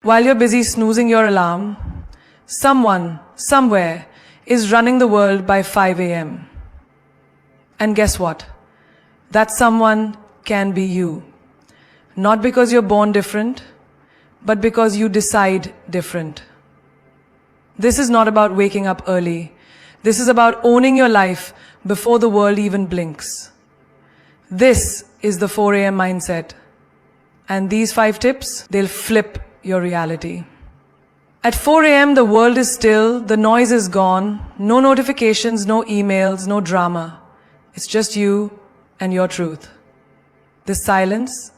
While you're busy snoozing your alarm, someone, somewhere, is running the world by 5 a.m. And guess what? That someone can be you. Not because you're born different, but because you decide different. This is not about waking up early. This is about owning your life before the world even blinks. This is the 4 a.m. mindset. And these 5 tips, they'll flip your reality. At 4 a.m., the world is still, the noise is gone, no notifications, no emails, no drama. It's just you and your truth. This silence,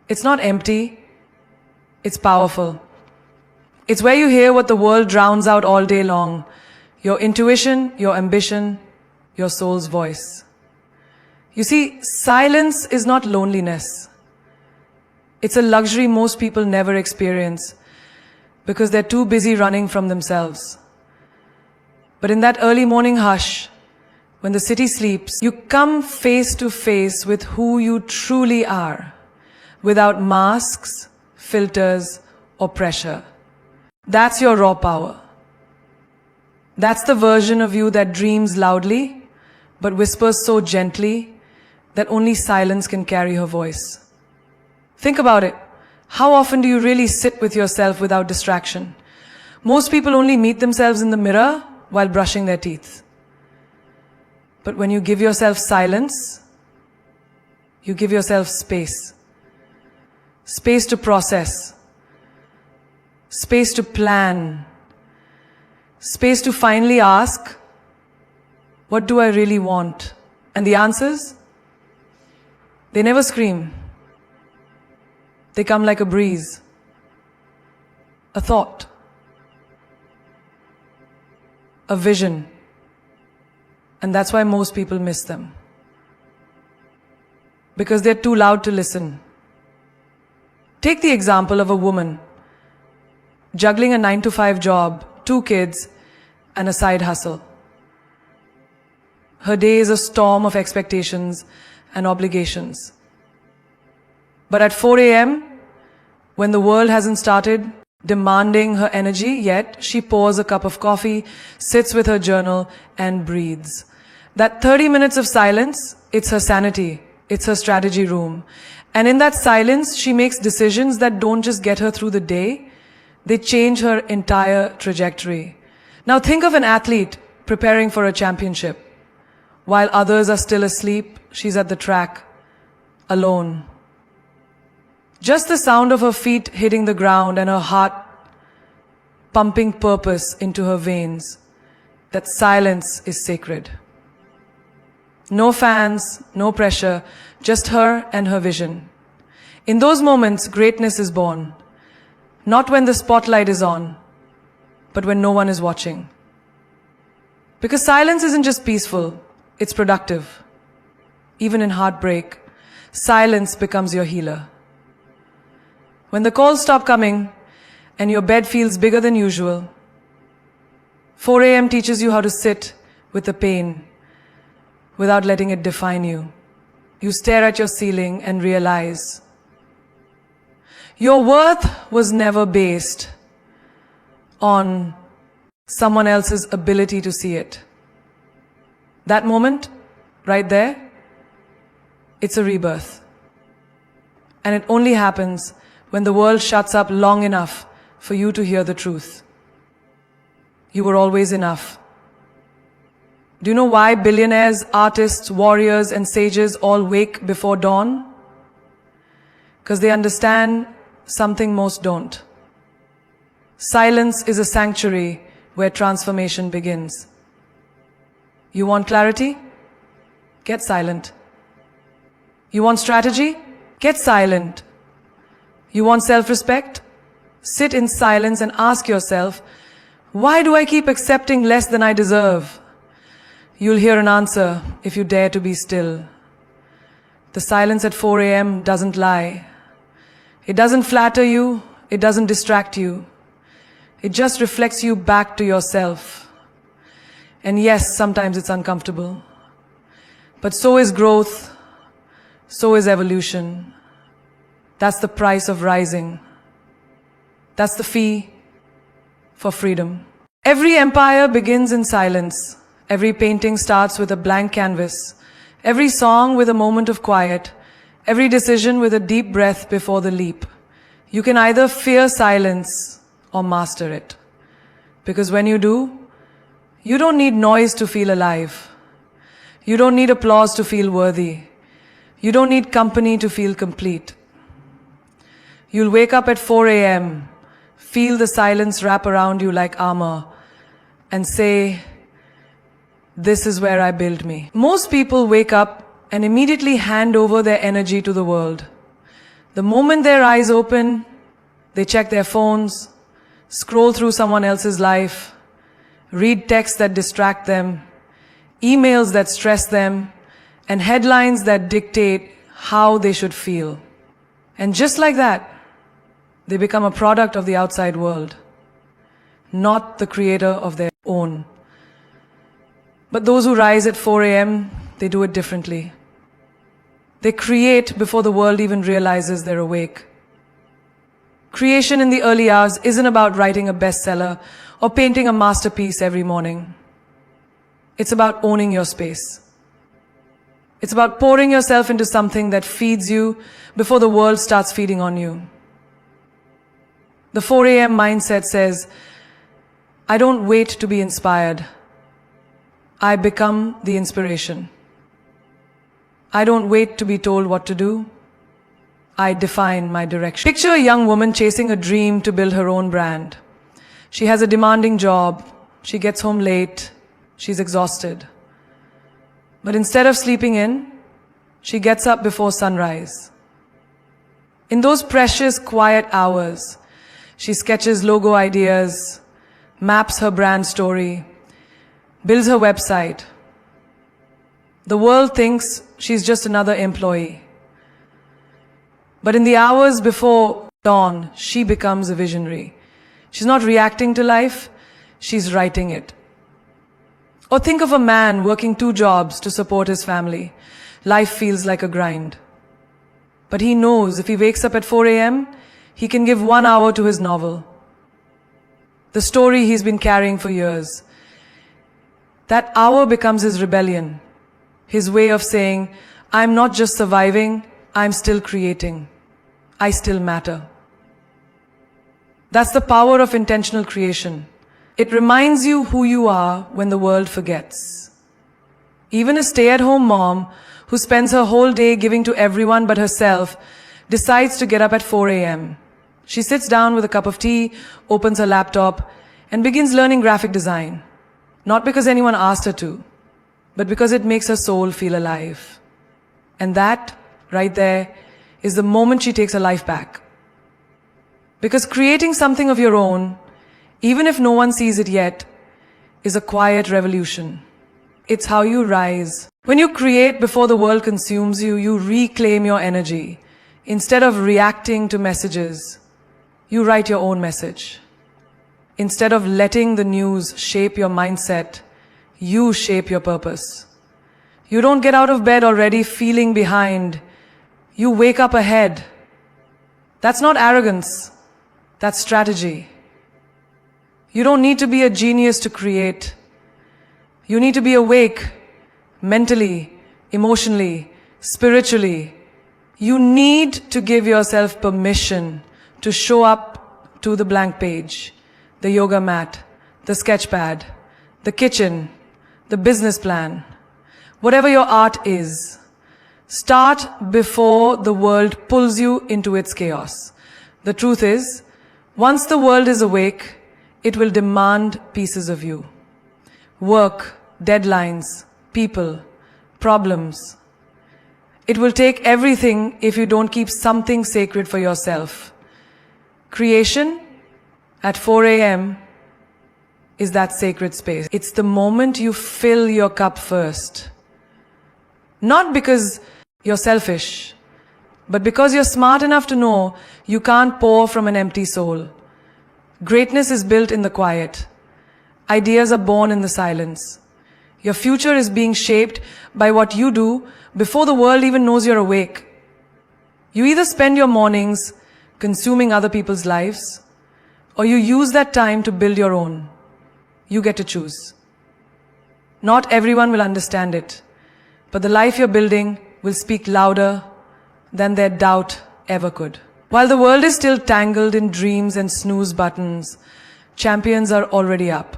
it's not empty, it's powerful. It's where you hear what the world drowns out all day long. Your intuition, your ambition, your soul's voice. You see, silence is not loneliness. It's a luxury most people never experience because they're too busy running from themselves. But in that early morning hush, when the city sleeps, you come face to face with who you truly are, without masks, filters, or pressure. That's your raw power. That's the version of you that dreams loudly, but whispers so gently that only silence can carry her voice. Think about it. How often do you really sit with yourself without distraction? Most people only meet themselves in the mirror while brushing their teeth. But when you give yourself silence, you give yourself space. Space to process. Space to plan. Space to finally ask, what do I really want? And the answers? They never scream. They come like a breeze, a thought, a vision. And that's why most people miss them. Because they're too loud to listen. Take the example of a woman juggling a 9-to-5 job, 2 kids, and a side hustle. Her day is a storm of expectations and obligations. But at 4 a.m., when the world hasn't started demanding her energy yet, she pours a cup of coffee, sits with her journal, and breathes. That 30 minutes of silence, it's her sanity. It's her strategy room. And in that silence, she makes decisions that don't just get her through the day, they change her entire trajectory. Now think of an athlete preparing for a championship. While others are still asleep, she's at the track, alone. Just the sound of her feet hitting the ground and her heart pumping purpose into her veins. That silence is sacred. No fans, no pressure, just her and her vision. In those moments, greatness is born. Not when the spotlight is on, but when no one is watching. Because silence isn't just peaceful, it's productive. Even in heartbreak, silence becomes your healer. When the calls stop coming and your bed feels bigger than usual, 4 a.m. teaches you how to sit with the pain without letting it define you. You stare at your ceiling and realize your worth was never based on someone else's ability to see it. That moment, right there, it's a rebirth. And it only happens when the world shuts up long enough for you to hear the truth. You were always enough. Do you know why billionaires, artists, warriors, and sages all wake before dawn? Because they understand something most don't. Silence is a sanctuary where transformation begins. You want clarity? Get silent. You want strategy? Get silent. You want self-respect? Sit in silence and ask yourself, why do I keep accepting less than I deserve? You'll hear an answer if you dare to be still. The silence at 4 a.m. doesn't lie. It doesn't flatter you. It doesn't distract you. It just reflects you back to yourself. And yes, sometimes it's uncomfortable. But so is growth. So is evolution. That's the price of rising. That's the fee for freedom. Every empire begins in silence. Every painting starts with a blank canvas. Every song with a moment of quiet. Every decision with a deep breath before the leap. You can either fear silence or master it. Because when you do, you don't need noise to feel alive. You don't need applause to feel worthy. You don't need company to feel complete. You'll wake up at 4 a.m., feel the silence wrap around you like armor, and say, "This is where I build me." Most people wake up and immediately hand over their energy to the world. The moment their eyes open, they check their phones, scroll through someone else's life, read texts that distract them, emails that stress them, and headlines that dictate how they should feel. And just like that, they become a product of the outside world, not the creator of their own. But those who rise at 4 a.m., they do it differently. They create before the world even realizes they're awake. Creation in the early hours isn't about writing a bestseller or painting a masterpiece every morning. It's about owning your space. It's about pouring yourself into something that feeds you before the world starts feeding on you. The 4 a.m. mindset says, I don't wait to be inspired. I become the inspiration. I don't wait to be told what to do. I define my direction. Picture a young woman chasing a dream to build her own brand. She has a demanding job. She gets home late. She's exhausted. But instead of sleeping in, she gets up before sunrise. In those precious, quiet hours, she sketches logo ideas, maps her brand story, builds her website. The world thinks she's just another employee. But in the hours before dawn, she becomes a visionary. She's not reacting to life, she's writing it. Or think of a man working 2 jobs to support his family. Life feels like a grind. But he knows if he wakes up at 4 a.m., he can give 1 hour to his novel. The story he's been carrying for years. That hour becomes his rebellion. His way of saying, I'm not just surviving, I'm still creating. I still matter. That's the power of intentional creation. It reminds you who you are when the world forgets. Even a stay-at-home mom who spends her whole day giving to everyone but herself decides to get up at 4 a.m. She sits down with a cup of tea, opens her laptop, and begins learning graphic design. Not because anyone asked her to, but because it makes her soul feel alive. And that, right there, is the moment she takes her life back. Because creating something of your own, even if no one sees it yet, is a quiet revolution. It's how you rise. When you create before the world consumes you, you reclaim your energy. Instead of reacting to messages, you write your own message. Instead of letting the news shape your mindset, you shape your purpose. You don't get out of bed already feeling behind. You wake up ahead. That's not arrogance. That's strategy. You don't need to be a genius to create. You need to be awake, mentally, emotionally, spiritually. You need to give yourself permission to show up to the blank page, the yoga mat, the sketch pad, the kitchen, the business plan, whatever your art is. Start before the world pulls you into its chaos. The truth is, once the world is awake, it will demand pieces of you. Work, deadlines, people, problems. It will take everything if you don't keep something sacred for yourself. Creation at 4 a.m. is that sacred space. It's the moment you fill your cup first. Not because you're selfish, but because you're smart enough to know you can't pour from an empty soul. Greatness is built in the quiet. Ideas are born in the silence. Your future is being shaped by what you do before the world even knows you're awake. You either spend your mornings consuming other people's lives, or you use that time to build your own. You get to choose. Not everyone will understand it, but the life you're building will speak louder than their doubt ever could. While the world is still tangled in dreams and snooze buttons, champions are already up.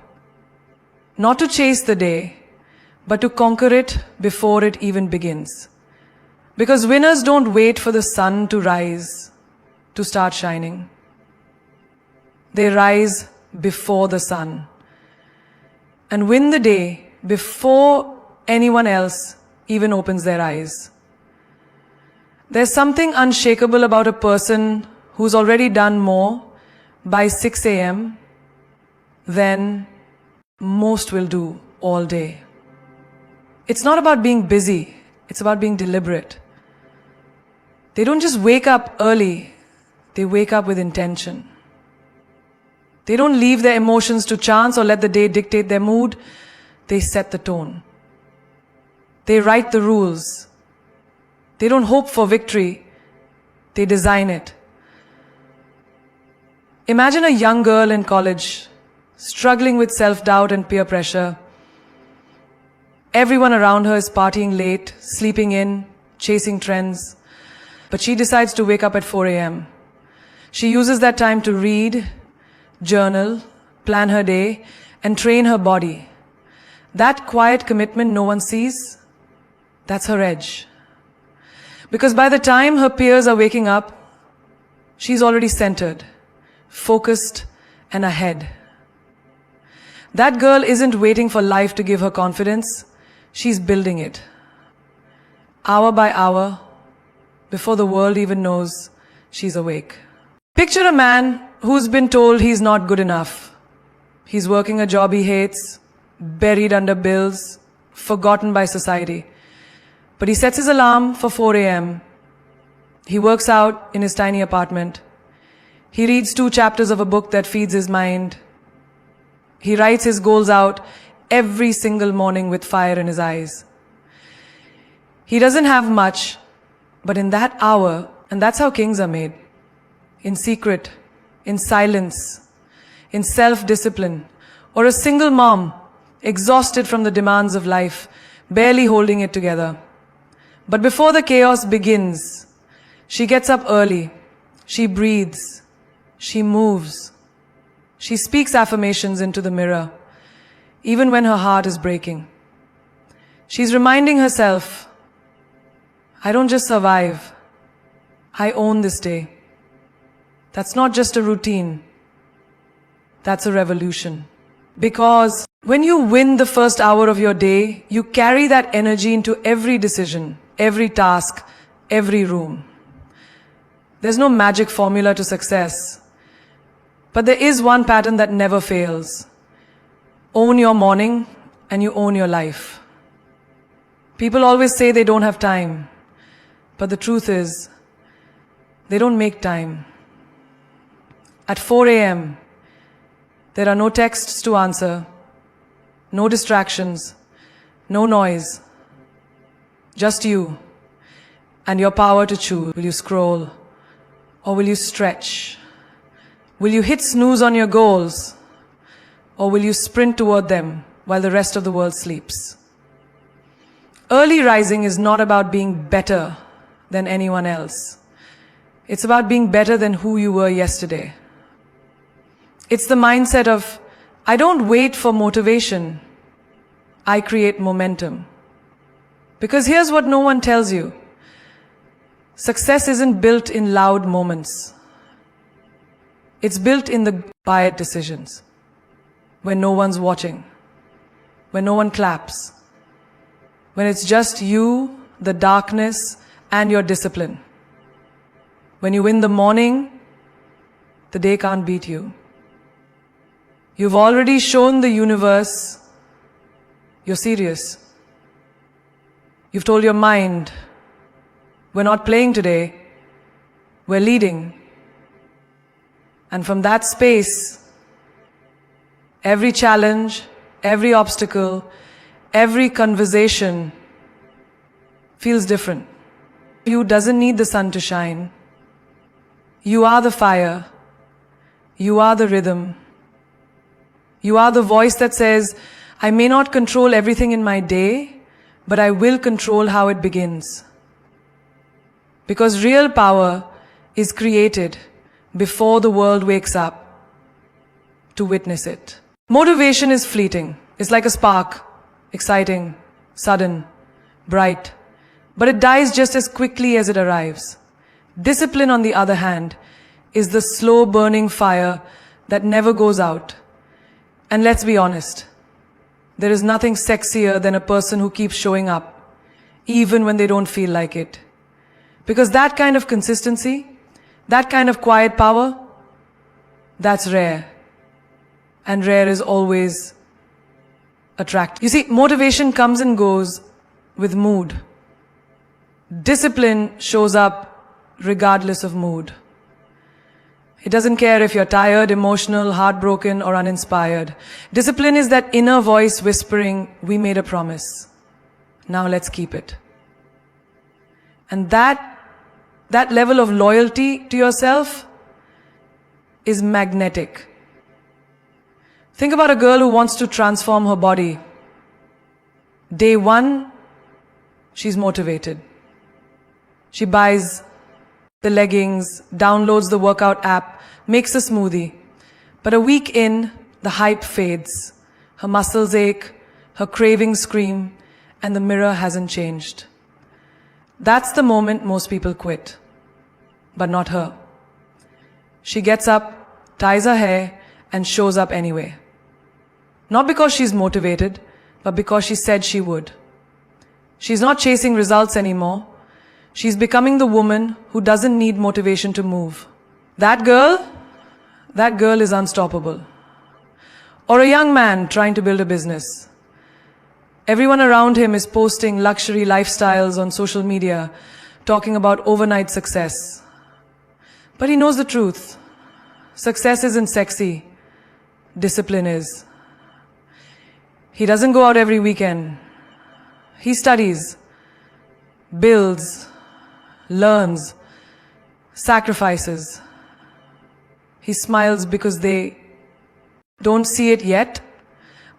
Not to chase the day, but to conquer it before it even begins. Because winners don't wait for the sun to rise to start shining. They rise before the sun and win the day before anyone else even opens their eyes. There's something unshakable about a person who's already done more by 6 a.m. than most will do all day. It's not about being busy, it's about being deliberate. They don't just wake up early, they wake up with intention. They don't leave their emotions to chance or let the day dictate their mood. They set the tone. They write the rules. They don't hope for victory. They design it. Imagine a young girl in college, struggling with self-doubt and peer pressure. Everyone around her is partying late, sleeping in, chasing trends. But she decides to wake up at 4 a.m. She uses that time to read, journal, plan her day, and train her body. That quiet commitment no one sees, that's her edge. Because by the time her peers are waking up, she's already centered, focused, and ahead. That girl isn't waiting for life to give her confidence, she's building it. Hour by hour, before the world even knows she's awake. Picture a man who's been told he's not good enough. He's working a job he hates, buried under bills, forgotten by society. But he sets his alarm for 4 a.m. He works out in his tiny apartment. He reads 2 chapters of a book that feeds his mind. He writes his goals out every single morning with fire in his eyes. He doesn't have much, but in that hour, and that's how kings are made, in secret, in silence, in self-discipline, or a single mom, exhausted from the demands of life, barely holding it together. But before the chaos begins, she gets up early, she breathes, she moves, she speaks affirmations into the mirror, even when her heart is breaking. She's reminding herself, I don't just survive, I own this day. That's not just a routine, that's a revolution. Because when you win the first hour of your day, you carry that energy into every decision, every task, every room. There's no magic formula to success, but there is one pattern that never fails. Own your morning and you own your life. People always say they don't have time, but the truth is, they don't make time. At 4 a.m., there are no texts to answer, no distractions, no noise, just you and your power to choose. Will you scroll or will you stretch? Will you hit snooze on your goals or will you sprint toward them while the rest of the world sleeps? Early rising is not about being better than anyone else. It's about being better than who you were yesterday. It's the mindset of, I don't wait for motivation, I create momentum. Because here's what no one tells you. Success isn't built in loud moments. It's built in the quiet decisions, when no one's watching, when no one claps, when it's just you, the darkness, and your discipline. When you win the morning, the day can't beat you. You've already shown the universe you're serious. You've told your mind, we're not playing today, we're leading. And from that space, every challenge, every obstacle, every conversation feels different. You doesn't need the sun to shine. You are the fire. You are the rhythm. You are the voice that says, I may not control everything in my day, but I will control how it begins. Because real power is created before the world wakes up to witness it. Motivation is fleeting. It's like a spark, exciting, sudden, bright, but it dies just as quickly as it arrives. Discipline, on the other hand, is the slow burning fire that never goes out. And let's be honest, there is nothing sexier than a person who keeps showing up, even when they don't feel like it. Because that kind of consistency, that kind of quiet power, that's rare. And rare is always attractive. You see, motivation comes and goes with mood. Discipline shows up regardless of mood. It doesn't care if you're tired, emotional, heartbroken, or uninspired. Discipline is that inner voice whispering, we made a promise. Now let's keep it. And that level of loyalty to yourself is magnetic. Think about a girl who wants to transform her body. Day one, she's motivated. She buys the leggings, downloads the workout app, makes a smoothie. But a week in, the hype fades. Her muscles ache, her cravings scream, and the mirror hasn't changed. That's the moment most people quit. But not her. She gets up, ties her hair, and shows up anyway. Not because she's motivated, but because she said she would. She's not chasing results anymore. She's becoming the woman who doesn't need motivation to move. That girl is unstoppable. Or a young man trying to build a business. Everyone around him is posting luxury lifestyles on social media, talking about overnight success. But he knows the truth. Success isn't sexy. Discipline is. He doesn't go out every weekend. He studies, builds, learns, sacrifices. He smiles because they don't see it yet,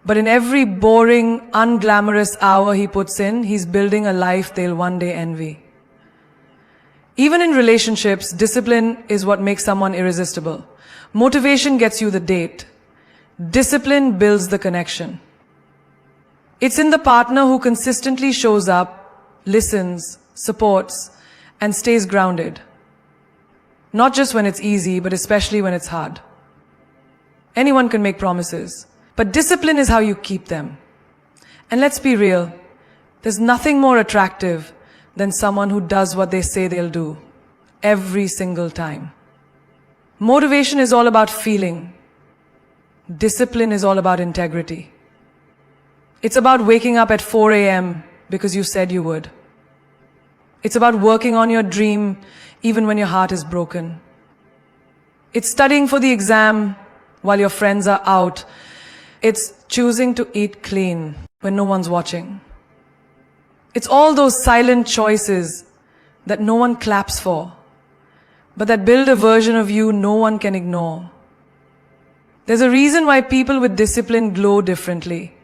but in every boring, unglamorous hour he puts in, he's building a life they'll one day envy. Even in relationships, discipline is what makes someone irresistible. Motivation gets you the date. Discipline builds the connection. It's in the partner who consistently shows up, listens, supports, and stays grounded. Not just when it's easy, but especially when it's hard. Anyone can make promises, but discipline is how you keep them. And let's be real, there's nothing more attractive than someone who does what they say they'll do, every single time. Motivation is all about feeling. Discipline is all about integrity. It's about waking up at 4 a.m. because you said you would. It's about working on your dream even when your heart is broken. It's studying for the exam while your friends are out. It's choosing to eat clean when no one's watching. It's all those silent choices that no one claps for, but that build a version of you no one can ignore. There's a reason why people with discipline glow differently.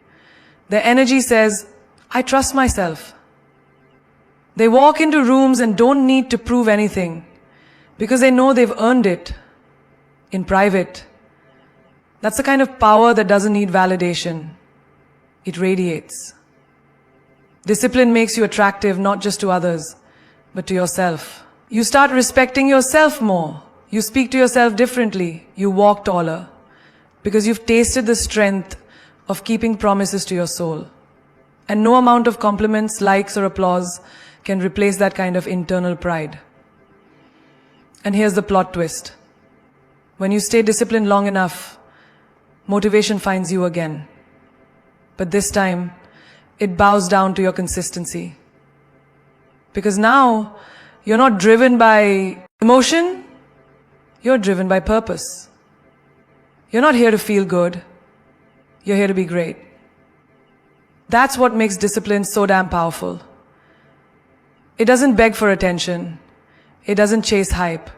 Their energy says, I trust myself. They walk into rooms and don't need to prove anything because they know they've earned it in private. That's the kind of power that doesn't need validation. It radiates. Discipline makes you attractive not just to others, but to yourself. You start respecting yourself more. You speak to yourself differently. You walk taller because you've tasted the strength of keeping promises to your soul. And no amount of compliments, likes, or applause can replace that kind of internal pride. And here's the plot twist. When you stay disciplined long enough, motivation finds you again. But this time, it bows down to your consistency. Because now, you're not driven by emotion, you're driven by purpose. You're not here to feel good. You're here to be great. That's what makes discipline so damn powerful. It doesn't beg for attention. It doesn't chase hype.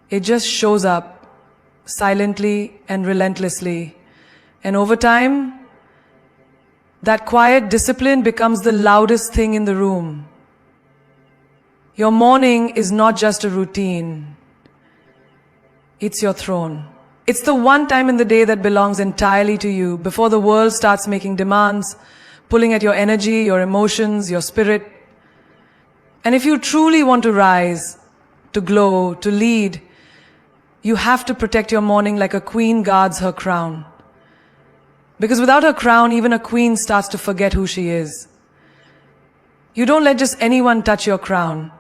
It just shows up silently and relentlessly. And over time, that quiet discipline becomes the loudest thing in the room. Your morning is not just a routine. It's your throne. It's the one time in the day that belongs entirely to you, before the world starts making demands, pulling at your energy, your emotions, your spirit. And if you truly want to rise, to glow, to lead, you have to protect your morning like a queen guards her crown. Because without her crown, even a queen starts to forget who she is. You don't let just anyone touch your crown.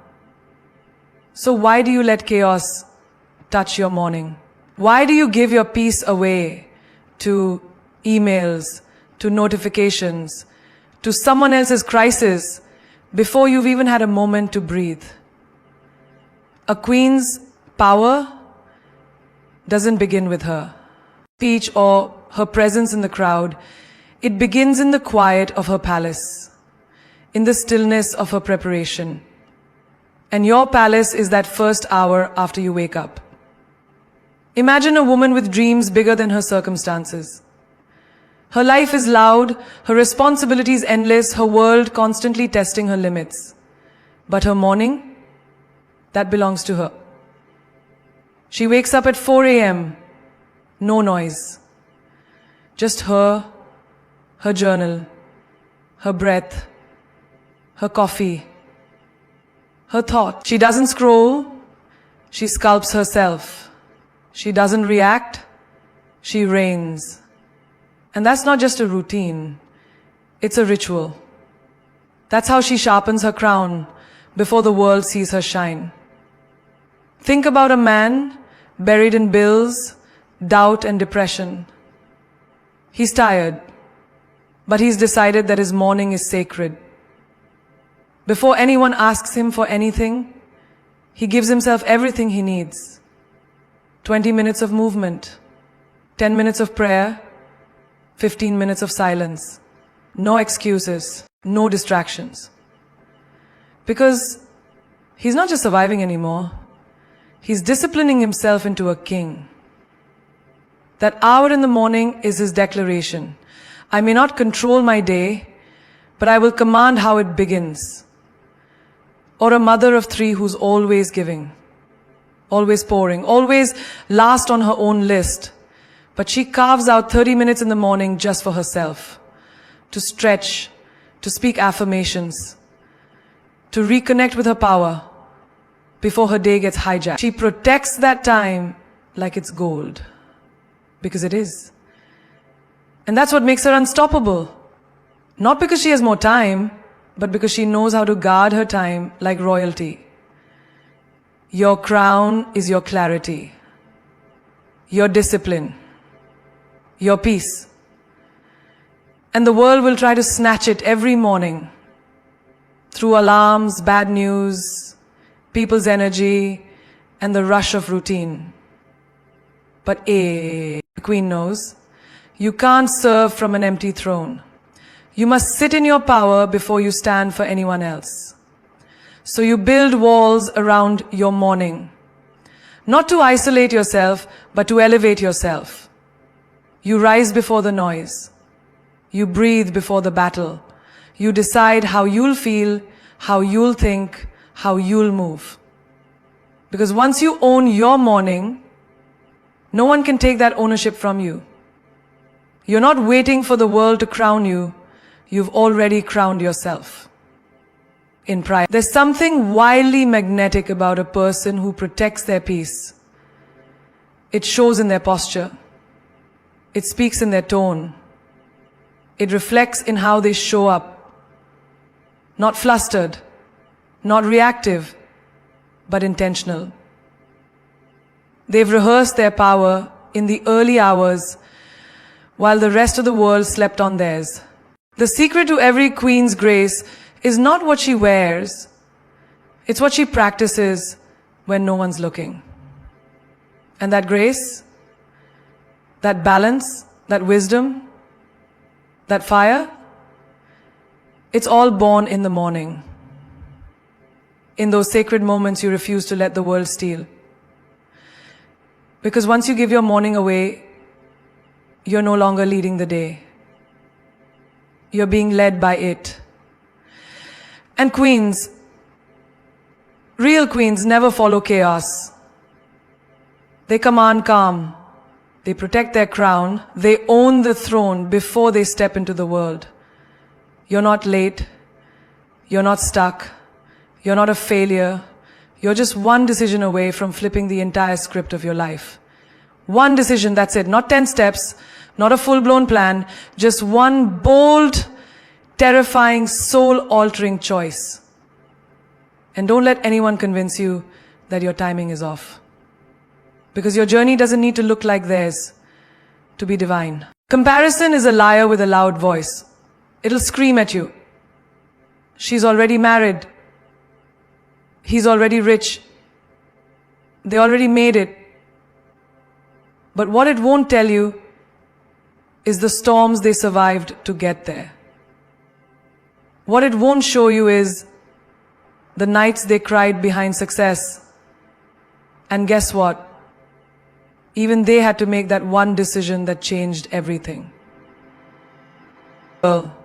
So why do you let chaos touch your morning? Why do you give your peace away to emails, to notifications, to someone else's crisis before you've even had a moment to breathe? A queen's power doesn't begin with her speech or her presence in the crowd. It begins in the quiet of her palace, in the stillness of her preparation. And your palace is that first hour after you wake up. Imagine a woman with dreams bigger than her circumstances. Her life is loud, her responsibilities endless, her world constantly testing her limits. But her morning, that belongs to her. She wakes up at 4 a.m., no noise. Just her journal, her breath, her coffee, her thought. She doesn't scroll, she sculpts herself. She doesn't react, she reigns. And that's not just a routine, it's a ritual. That's how she sharpens her crown before the world sees her shine. Think about a man buried in bills, doubt and depression. He's tired, but he's decided that his morning is sacred. Before anyone asks him for anything, he gives himself everything he needs. 20 minutes of movement, 10 minutes of prayer, 15 minutes of silence. No excuses, no distractions. Because he's not just surviving anymore, he's disciplining himself into a king. That hour in the morning is his declaration. I may not control my day, but I will command how it begins. Or a mother of 3 who's always giving, always pouring, always last on her own list. But she carves out 30 minutes in the morning just for herself, to stretch, to speak affirmations, to reconnect with her power before her day gets hijacked. She protects that time like it's gold, because it is. And that's what makes her unstoppable. Not because she has more time, but because she knows how to guard her time like royalty. Your crown is your clarity, your discipline, your peace. And the world will try to snatch it every morning through alarms, bad news, people's energy, and the rush of routine. But the Queen knows, you can't serve from an empty throne. You must sit in your power before you stand for anyone else. So you build walls around your morning, not to isolate yourself, but to elevate yourself. You rise before the noise. You breathe before the battle. You decide how you'll feel, how you'll think, how you'll move. Because once you own your morning, no one can take that ownership from you. You're not waiting for the world to crown you. You've already crowned yourself. In pride. There's something wildly magnetic about a person who protects their peace. It shows in their posture. It speaks in their tone. It reflects in how they show up. Not flustered, not reactive, but intentional. They've rehearsed their power in the early hours while the rest of the world slept on theirs. The secret to every queen's grace is not what she wears, it's what she practices when no one's looking. And that grace, that balance, that wisdom, that fire, it's all born in the morning. In those sacred moments you refuse to let the world steal. Because once you give your morning away, you're no longer leading the day. You're being led by it. And queens, real queens never follow chaos. They command calm. They protect their crown. They own the throne before they step into the world. You're not late. You're not stuck. You're not a failure. You're just one decision away from flipping the entire script of your life. One decision, that's it. Not 10 steps, not a full-blown plan, just one bold, terrifying, soul-altering choice. And don't let anyone convince you that your timing is off. Because your journey doesn't need to look like theirs to be divine. Comparison is a liar with a loud voice. It'll scream at you. She's already married. He's already rich. They already made it. But what it won't tell you is the storms they survived to get there. What it won't show you is the nights they cried behind success. And guess what? Even they had to make that one decision that changed everything. Girl,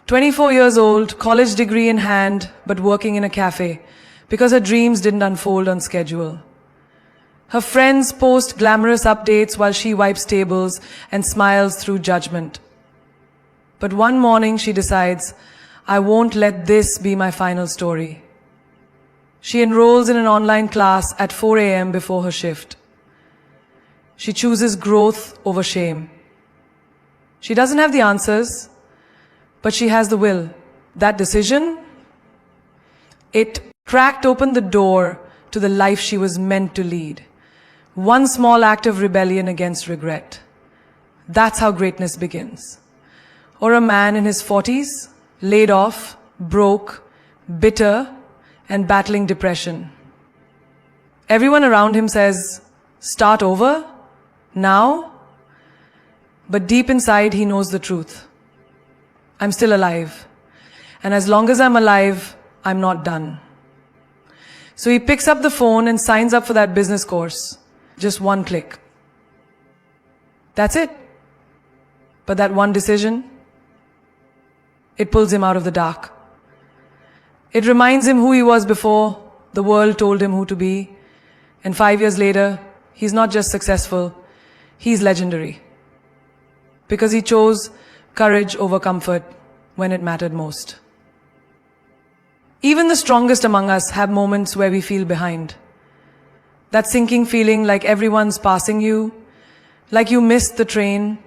24 years old, college degree in hand, but working in a cafe because her dreams didn't unfold on schedule. Her friends post glamorous updates while she wipes tables and smiles through judgment. But one morning she decides, I won't let this be my final story. She enrolls in an online class at 4 a.m. before her shift. She chooses growth over shame. She doesn't have the answers, but she has the will. That decision, it cracked open the door to the life she was meant to lead. One small act of rebellion against regret. That's how greatness begins. Or a man in his 40s, laid off, broke, bitter, and battling depression. Everyone around him says, start over? Now? But deep inside, he knows the truth. I'm still alive. And as long as I'm alive, I'm not done. So he picks up the phone and signs up for that business course. Just one click. That's it. But that one decision, it pulls him out of the dark. It reminds him who he was before the world told him who to be. And 5 years later, he's not just successful, he's legendary. Because he chose courage over comfort when it mattered most. Even the strongest among us have moments where we feel behind. That sinking feeling like everyone's passing you, like you missed the train,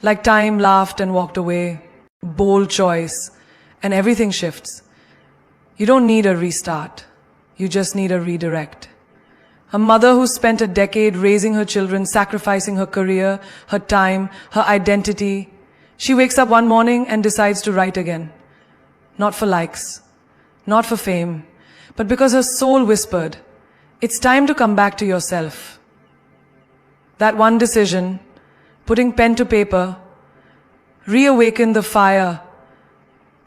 like time laughed and walked away. Bold choice, and everything shifts. You don't need a restart. You just need a redirect. A mother who spent a decade raising her children, sacrificing her career, her time, her identity. She wakes up one morning and decides to write again. Not for likes, not for fame, but because her soul whispered, it's time to come back to yourself. That one decision, putting pen to paper, reawakened the fire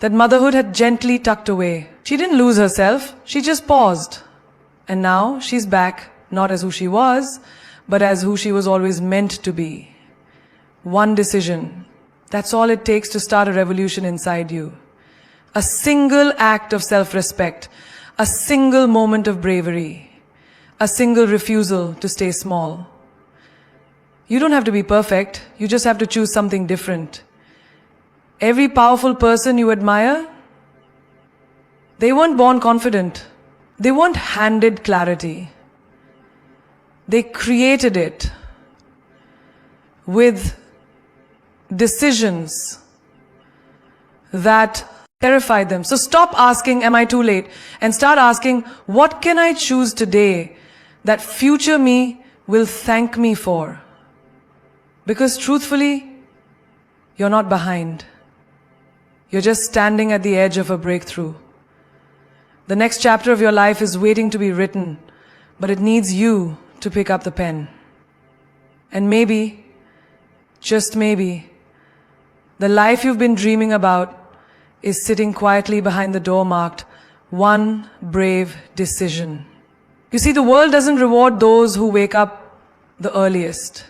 that motherhood had gently tucked away. She didn't lose herself, she just paused. And now she's back, not as who she was, but as who she was always meant to be. One decision. That's all it takes to start a revolution inside you. A single act of self-respect, a single moment of bravery, a single refusal to stay small. You don't have to be perfect, you just have to choose something different. Every powerful person you admire, they weren't born confident. They weren't handed clarity. They created it with decisions that terrified them. So stop asking, am I too late? And start asking, what can I choose today that future me will thank me for? Because truthfully, you're not behind. You're just standing at the edge of a breakthrough. The next chapter of your life is waiting to be written, but it needs you to pick up the pen. And maybe, just maybe, the life you've been dreaming about is sitting quietly behind the door marked, one brave decision. You see, the world doesn't reward those who wake up the earliest.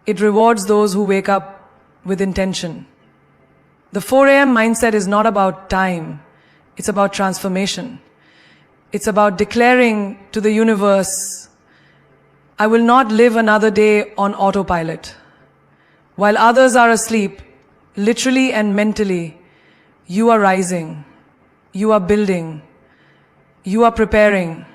It rewards those who wake up with intention. The 4 a.m. mindset is not about time. It's about transformation. It's about declaring to the universe, I will not live another day on autopilot. While others are asleep, literally and mentally, you are rising, you are building, you are preparing.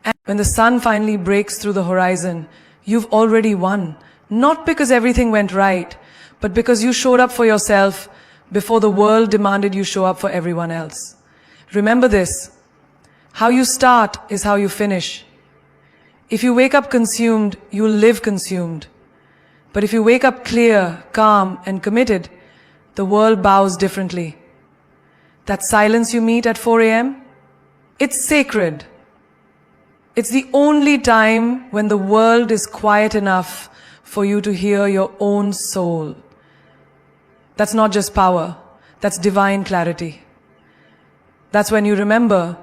And when the sun finally breaks through the horizon, you've already won. Not because everything went right, but because you showed up for yourself before the world demanded you show up for everyone else. Remember this, how you start is how you finish. If you wake up consumed, you'll live consumed. But if you wake up clear, calm, and committed, the world bows differently. That silence you meet at 4 a.m., it's sacred. It's the only time when the world is quiet enough for you to hear your own soul. That's not just power, that's divine clarity. That's when you remember,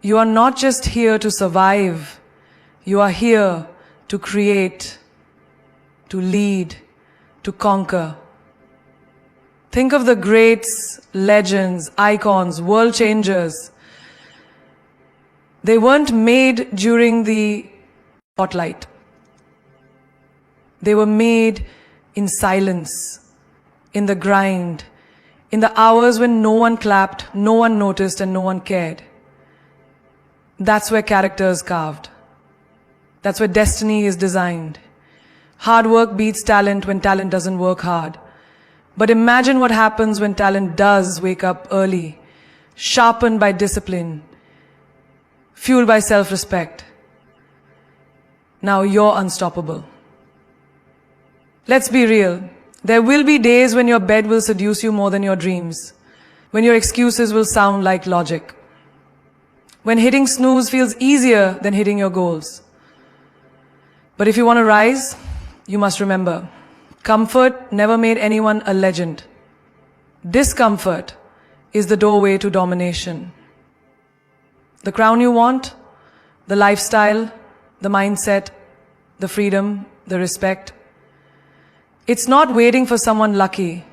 you are not just here to survive, you are here to create, to lead, to conquer. Think of the greats, legends, icons, world changers. They weren't made during the spotlight. They were made in silence, in the grind, in the hours when no one clapped, no one noticed, and no one cared. That's where character is carved. That's where destiny is designed. Hard work beats talent when talent doesn't work hard. But imagine what happens when talent does wake up early, sharpened by discipline, fueled by self-respect. Now you're unstoppable. Let's be real. There will be days when your bed will seduce you more than your dreams, when your excuses will sound like logic, when hitting snooze feels easier than hitting your goals. But if you want to rise, you must remember, comfort never made anyone a legend. Discomfort is the doorway to domination. The crown you want, the lifestyle, the mindset, the freedom, the respect, it's not waiting for someone lucky.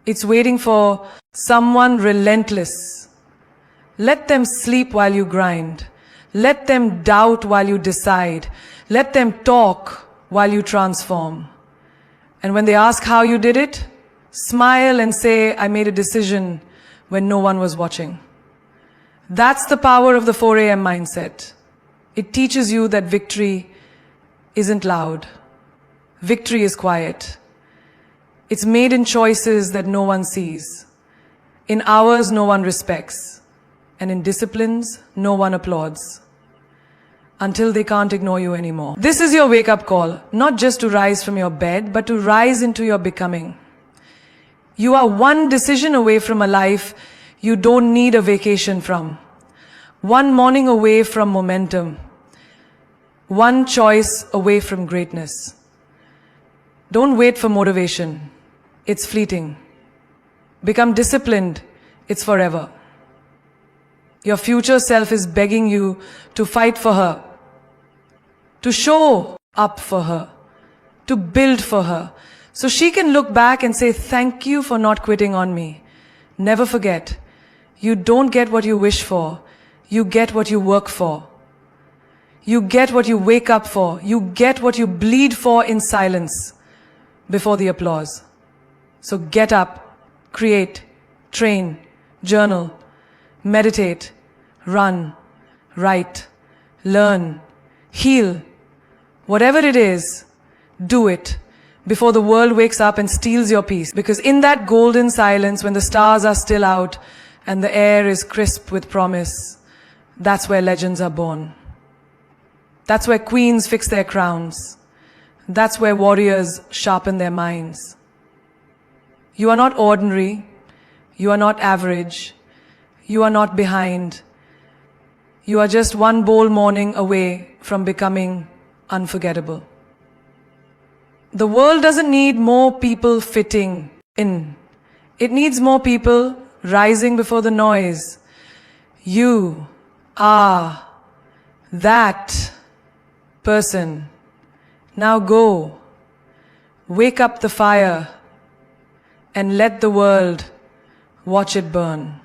It's waiting for someone relentless. Let them sleep while you grind. Let them doubt while you decide. Let them talk while you transform. And when they ask how you did it, smile and say, I made a decision when no one was watching. That's the power of the 4 a.m. mindset. It teaches you that victory isn't loud. Victory is quiet. It's made in choices that no one sees, in hours no one respects, and in disciplines no one applauds, until they can't ignore you anymore. This is your wake-up call, not just to rise from your bed, but to rise into your becoming. You are one decision away from a life you don't need a vacation from, one morning away from momentum, one choice away from greatness. Don't wait for motivation. It's fleeting. Become disciplined. It's forever. Your future self is begging you to fight for her, to show up for her, to build for her, so she can look back and say, thank you for not quitting on me. Never forget, you don't get what you wish for. You get what you work for. You get what you wake up for. You get what you bleed for in silence before the applause. So get up, create, train, journal, meditate, run, write, learn, heal. Whatever it is, do it before the world wakes up and steals your peace. Because in that golden silence, when the stars are still out and the air is crisp with promise, that's where legends are born. That's where queens fix their crowns. That's where warriors sharpen their minds. You are not ordinary. You are not average. You are not behind. You are just one bold morning away from becoming unforgettable. The world doesn't need more people fitting in. It needs more people rising before the noise. You are that person. Now go, wake up the fire, and let the world watch it burn.